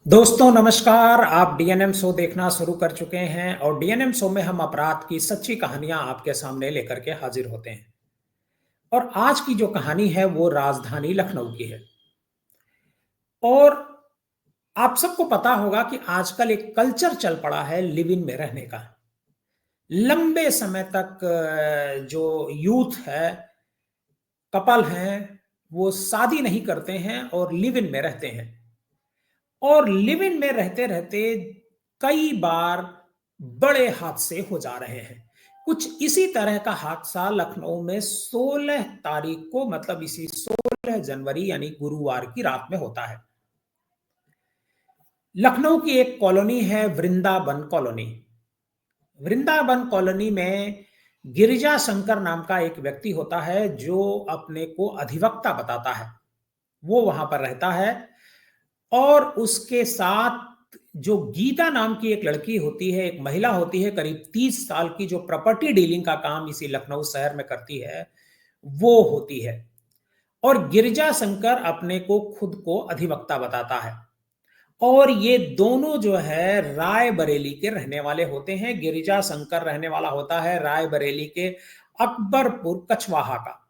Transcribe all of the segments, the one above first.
दोस्तों नमस्कार। आप डीएनएम शो देखना शुरू कर चुके हैं और डीएनएम शो में हम अपराध की सच्ची कहानियां आपके सामने लेकर के हाजिर होते हैं। और आज की जो कहानी है वो राजधानी लखनऊ की है। और आप सबको पता होगा कि आजकल एक कल्चर चल पड़ा है लिव इन में रहने का। लंबे समय तक जो यूथ है, कपल हैं, वो शादी नहीं करते हैं और लिव इन में रहते हैं। और लिव इन में रहते रहते कई बार बड़े हादसे हो जा रहे हैं। कुछ इसी तरह का हादसा लखनऊ में 16 तारीख को, मतलब इसी 16 जनवरी यानी गुरुवार की रात में होता है। लखनऊ की एक कॉलोनी है वृंदावन कॉलोनी। वृंदावन कॉलोनी में गिरिजा शंकर नाम का एक व्यक्ति होता है जो अपने को अधिवक्ता बताता है। वो वहां पर रहता है और उसके साथ जो गीता नाम की एक लड़की होती है, एक महिला होती है करीब 30 साल की, जो प्रॉपर्टी डीलिंग का काम इसी लखनऊ शहर में करती है, वो होती है। और गिरिजा शंकर अपने को खुद को अधिवक्ता बताता है। और ये दोनों जो है राय बरेली के रहने वाले होते हैं। गिरिजा शंकर रहने वाला होता है राय बरेली के अकबरपुर कछवाहा का।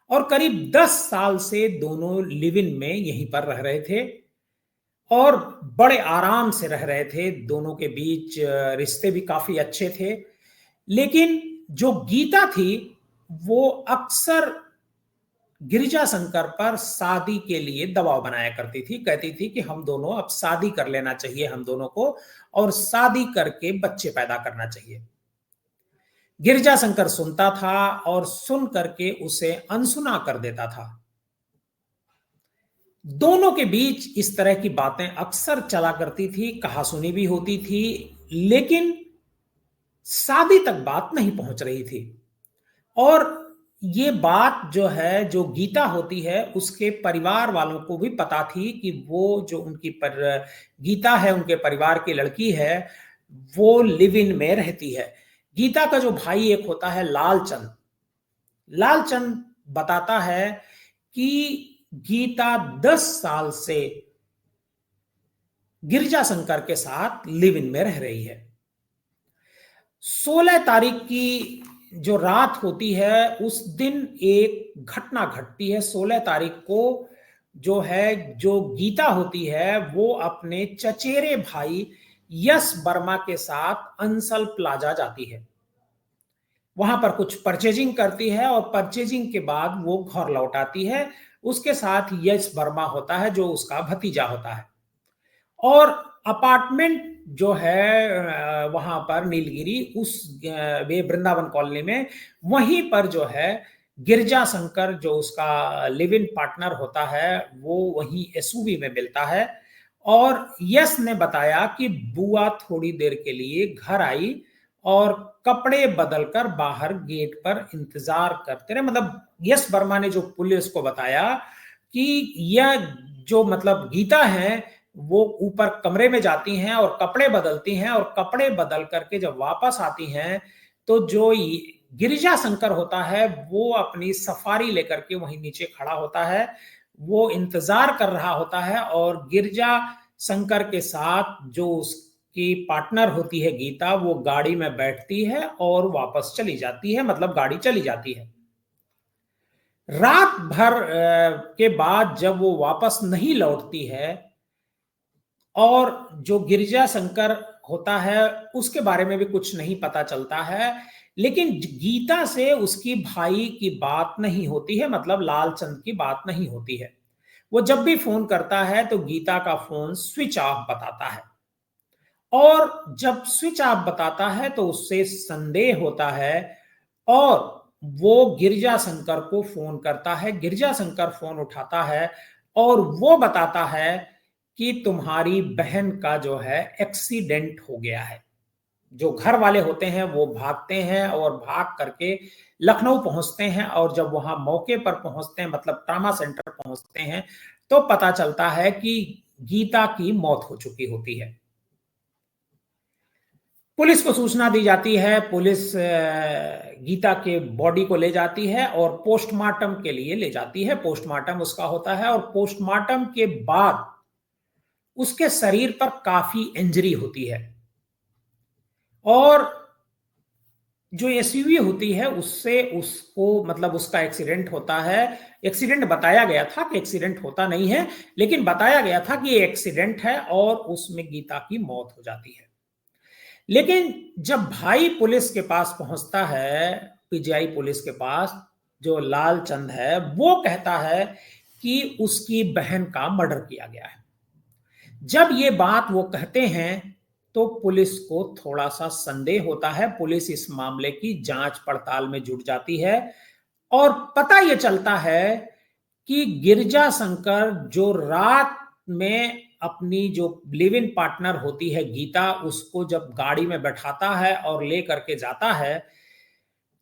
और करीब 10 साल से दोनों लिव इन में यहीं पर रह रहे थे और बड़े आराम से रह रहे थे। दोनों के बीच रिश्ते भी काफी अच्छे थे। लेकिन जो गीता थी वो अक्सर गिरिजा शंकर पर शादी के लिए दबाव बनाया करती थी। कहती थी कि हम दोनों अब शादी कर लेना चाहिए हम दोनों को, और शादी करके बच्चे पैदा करना चाहिए। गिरिजा शंकर सुनता था और सुन करके उसे अनसुना कर देता था। दोनों के बीच इस तरह की बातें अक्सर चला करती थी, कहासुनी भी होती थी, लेकिन शादी तक बात नहीं पहुंच रही थी। और ये बात जो है, जो गीता होती है, उसके परिवार वालों को भी पता थी कि वो जो गीता है, उनके परिवार की लड़की है, वो लिव इन में रहती है। गीता का जो भाई एक होता है लालचंद, लालचंद बताता है कि गीता 10 साल से गिरिजा शंकर के साथ लिव इन में रह रही है। 16 तारीख की जो रात होती है उस दिन एक घटना घटती है। 16 तारीख को जो है, जो गीता होती है वो अपने चचेरे भाई यश वर्मा के साथ अंसल प्लाजा जाती है। वहां पर कुछ परचेजिंग करती है और परचेजिंग के बाद वो घर लौट आती है। उसके साथ यश वर्मा होता है जो उसका भतीजा होता है। और अपार्टमेंट जो है वहां पर नीलगिरी, उस वे वृंदावन कॉलोनी में, वहीं पर जो है गिरजा शंकर जो उसका लिव इन पार्टनर होता है वो वहीं एसयूवी में मिलता है। और यश ने बताया कि बुआ थोड़ी देर के लिए घर आई और कपड़े बदलकर बाहर गेट पर इंतजार करते रहे। मतलब यश वर्मा ने जो पुलिस को बताया कि यह जो मतलब गीता है वो ऊपर कमरे में जाती हैं और कपड़े बदलती हैं, और कपड़े बदल करके जब वापस आती हैं तो जो गिरिजा शंकर होता है वो अपनी सफारी लेकर के वहीं नीचे खड़ा होता है। वो इंतजार कर रहा होता है और गिरिजा शंकर के साथ जो उसकी पार्टनर होती है गीता, वो गाड़ी में बैठती है और वापस चली जाती है, मतलब गाड़ी चली जाती है। रात भर के बाद जब वो वापस नहीं लौटती है और जो गिरिजा शंकर होता है उसके बारे में भी कुछ नहीं पता चलता है, लेकिन गीता से उसकी भाई की बात नहीं होती है, मतलब लालचंद की बात नहीं होती है। वो जब भी फोन करता है तो गीता का फोन स्विच ऑफ बताता है। और जब स्विच ऑफ बताता है तो उससे संदेह होता है और वो गिरिजा शंकर को फोन करता है। गिरिजा शंकर फोन उठाता है और वो बताता है कि तुम्हारी बहन का जो है एक्सीडेंट हो गया है। जो घर वाले होते हैं वो भागते हैं और भाग करके लखनऊ पहुंचते हैं, और जब वहां मौके पर पहुंचते हैं, मतलब ट्रामा सेंटर पहुंचते हैं, तो पता चलता है कि गीता की मौत हो चुकी होती है। पुलिस को सूचना दी जाती है। पुलिस गीता के बॉडी को ले जाती है और पोस्टमार्टम के लिए ले जाती है। पोस्टमार्टम उसका होता है और पोस्टमार्टम के बाद उसके शरीर पर काफी इंजरी होती है और जो एसयूवी होती है उससे उसको मतलब उसका एक्सीडेंट होता है। एक्सीडेंट बताया गया था कि एक्सीडेंट होता नहीं है, लेकिन बताया गया था कि ये एक्सीडेंट है और उसमें गीता की मौत हो जाती है। लेकिन जब भाई पुलिस के पास पहुंचता है, पीजीआई पुलिस के पास, जो लालचंद है वो कहता है कि उसकी बहन का मर्डर किया गया है। जब ये बात वो कहते हैं तो पुलिस को थोड़ा सा संदेह होता है। पुलिस इस मामले की जांच पड़ताल में जुट जाती है और पता ये चलता है कि गिरजा शंकर जो रात में अपनी जो लिव इन पार्टनर होती है गीता, उसको जब गाड़ी में बैठाता है और ले करके जाता है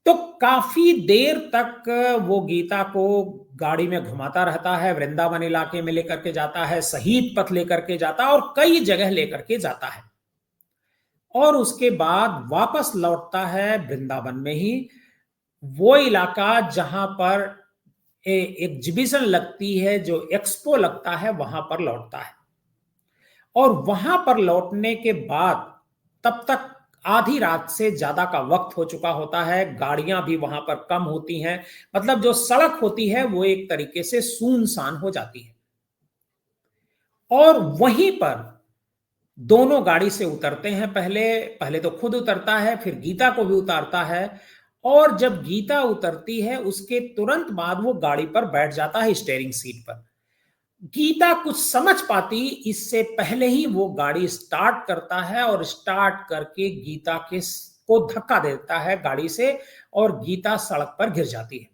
तो काफी देर तक वो गीता को गाड़ी में घुमाता रहता है। वृंदावन इलाके में लेकर के जाता है, शहीद पथ लेकर के जाता है और कई जगह लेकर के जाता है और उसके बाद वापस लौटता है वृंदावन में ही, वो इलाका जहां पर एग्जीबिशन लगती है, जो एक्सपो लगता है, वहां पर लौटता है। और वहां पर लौटने के बाद तब तक आधी रात से ज्यादा का वक्त हो चुका होता है, गाड़ियां भी वहां पर कम होती हैं, मतलब जो सड़क होती है वो एक तरीके से सुनसान हो जाती है। और वहीं पर दोनों गाड़ी से उतरते हैं। पहले पहले तो खुद उतरता है, फिर गीता को भी उतारता है और जब गीता उतरती है उसके तुरंत बाद वो गाड़ी पर बैठ जाता है, स्टीयरिंग सीट पर। गीता कुछ समझ पाती इससे पहले ही वो गाड़ी स्टार्ट करता है और स्टार्ट करके गीता के को धक्का देता है गाड़ी से और गीता सड़क पर गिर जाती है।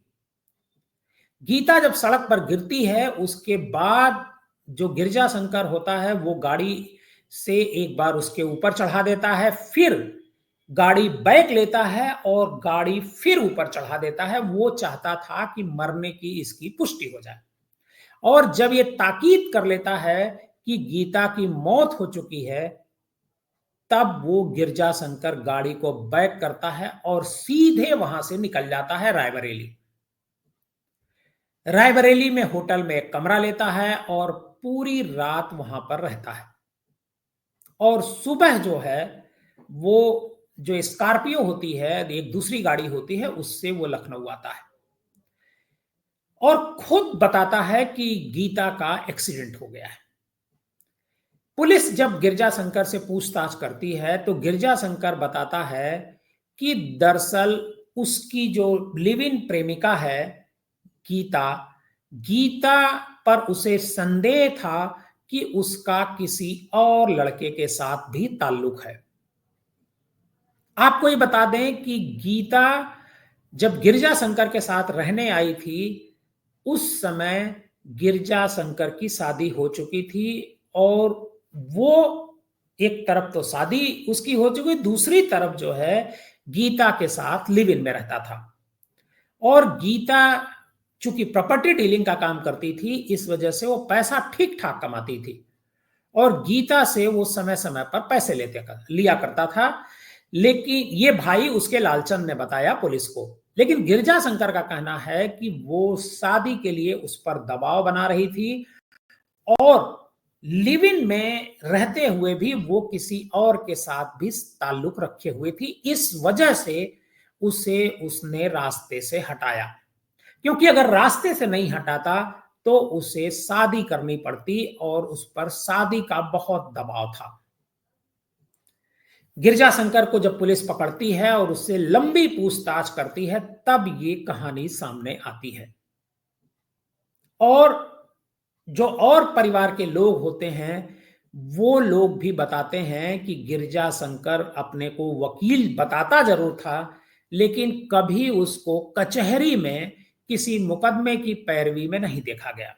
गीता जब सड़क पर गिरती है उसके बाद जो गिरजा शंकर होता है वो गाड़ी से एक बार उसके ऊपर चढ़ा देता है, फिर गाड़ी बैक लेता है और गाड़ी फिर ऊपर चढ़ा देता है। वो चाहता था कि मरने की इसकी पुष्टि हो जाए और जब ये ताकीद कर लेता है कि गीता की मौत हो चुकी है, तब वो गिरजा शंकर गाड़ी को बैक करता है और सीधे वहां से निकल जाता है रायबरेली। रायबरेली में होटल में एक कमरा लेता है और पूरी रात वहां पर रहता है और सुबह जो है वो जो स्कॉर्पियो होती है, एक दूसरी गाड़ी होती है, उससे वो लखनऊ आता है और खुद बताता है कि गीता का एक्सीडेंट हो गया है। पुलिस जब गिरजा शंकर से पूछताछ करती है तो गिरजा शंकर बताता है कि दरअसल उसकी जो लिव इन प्रेमिका है गीता, गीता पर उसे संदेह था कि उसका किसी और लड़के के साथ भी ताल्लुक है। आपको ये बता दें कि गीता जब गिरजा शंकर के साथ रहने आई थी उस समय गिरजा शंकर की शादी हो चुकी थी और वो एक तरफ तो शादी उसकी हो चुकी, दूसरी तरफ जो है गीता के साथ लिव इन में रहता था और गीता चूंकि प्रॉपर्टी डीलिंग का काम करती थी इस वजह से वो पैसा ठीक ठाक कमाती थी और गीता से वो समय समय पर पैसे लिया करता था। लेकिन ये भाई उसके लालचंद ने बताया पुलिस को, लेकिन गिरजा शंकर का कहना है कि वो शादी के लिए उस पर दबाव बना रही थी और लिव इन में रहते हुए भी वो किसी और के साथ भी ताल्लुक रखे हुए थी, इस वजह से उसे उसने रास्ते से हटाया, क्योंकि अगर रास्ते से नहीं हटाता तो उसे शादी करनी पड़ती और उस पर शादी का बहुत दबाव था। गिरजा शंकर को जब पुलिस पकड़ती है और उससे लंबी पूछताछ करती है तब ये कहानी सामने आती है और जो और परिवार के लोग होते हैं वो लोग भी बताते हैं कि गिरजा शंकर अपने को वकील बताता जरूर था लेकिन कभी उसको कचहरी में किसी मुकदमे की पैरवी में नहीं देखा गया।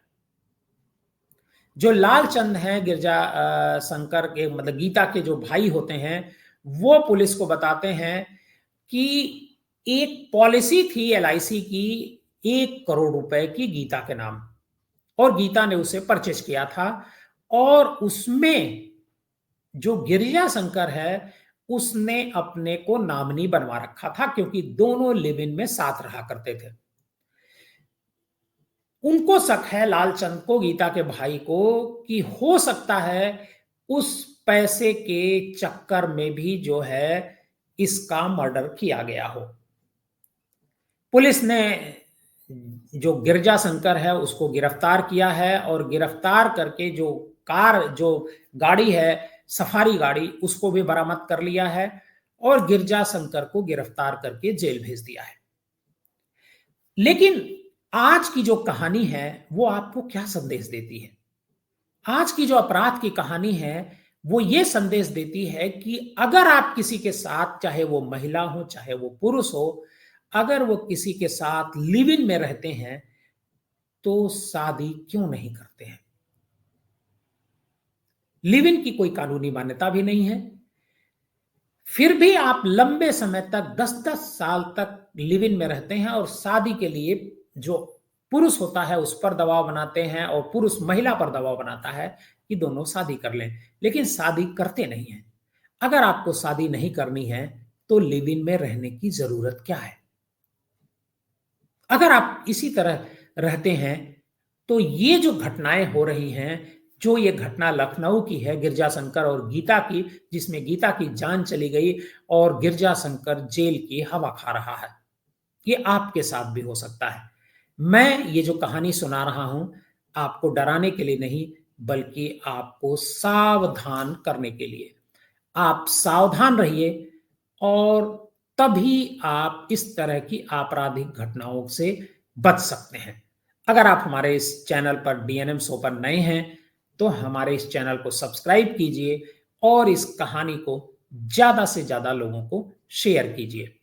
जो लालचंद हैं गिरजा शंकर के मतलब गीता के जो भाई होते हैं वो पुलिस को बताते हैं कि एक पॉलिसी थी एलआईसी की 1 करोड़ रुपए की गीता के नाम और गीता ने उसे परचेज किया था और उसमें जो गिरिजा शंकर है उसने अपने को नामनी बनवा रखा था क्योंकि दोनों लिव इन में साथ रहा करते थे। उनको शक है लालचंद को, गीता के भाई को, कि हो सकता है उस पैसे के चक्कर में भी जो है इसका मर्डर किया गया हो। पुलिस ने जो गिरजा शंकर है उसको गिरफ्तार किया है और गिरफ्तार करके जो गाड़ी है, सफारी गाड़ी, उसको भी बरामद कर लिया है और गिरजा शंकर को गिरफ्तार करके जेल भेज दिया है। लेकिन आज की जो कहानी है वो आपको क्या संदेश देती है? आज की जो अपराध की कहानी है वो ये संदेश देती है कि अगर आप किसी के साथ, चाहे वो महिला हो चाहे वो पुरुष हो, अगर वो किसी के साथ लिव इन में रहते हैं तो शादी क्यों नहीं करते हैं? लिव इन की कोई कानूनी मान्यता भी नहीं है, फिर भी आप लंबे समय तक 10-10 साल तक लिव इन में रहते हैं और शादी के लिए जो पुरुष होता है उस पर दबाव बनाते हैं और पुरुष महिला पर दबाव बनाता है कि दोनों शादी कर लें, लेकिन शादी करते नहीं हैं। अगर आपको शादी नहीं करनी है तो लिव इन में रहने की जरूरत क्या है? अगर आप इसी तरह रहते हैं तो ये जो घटनाएं हो रही हैं, जो ये घटना लखनऊ की है गिरजा शंकर और गीता की, जिसमें गीता की जान चली गई और गिरजा शंकर जेल की हवा खा रहा है, ये आपके साथ भी हो सकता है। मैं ये जो कहानी सुना रहा हूं आपको डराने के लिए नहीं, बल्कि आपको सावधान करने के लिए। आप सावधान रहिए और तभी आप इस तरह की आपराधिक घटनाओं से बच सकते हैं। अगर आप हमारे इस चैनल पर डीएनएम शो पर नए हैं तो हमारे इस चैनल को सब्सक्राइब कीजिए और इस कहानी को ज्यादा से ज्यादा लोगों को शेयर कीजिए।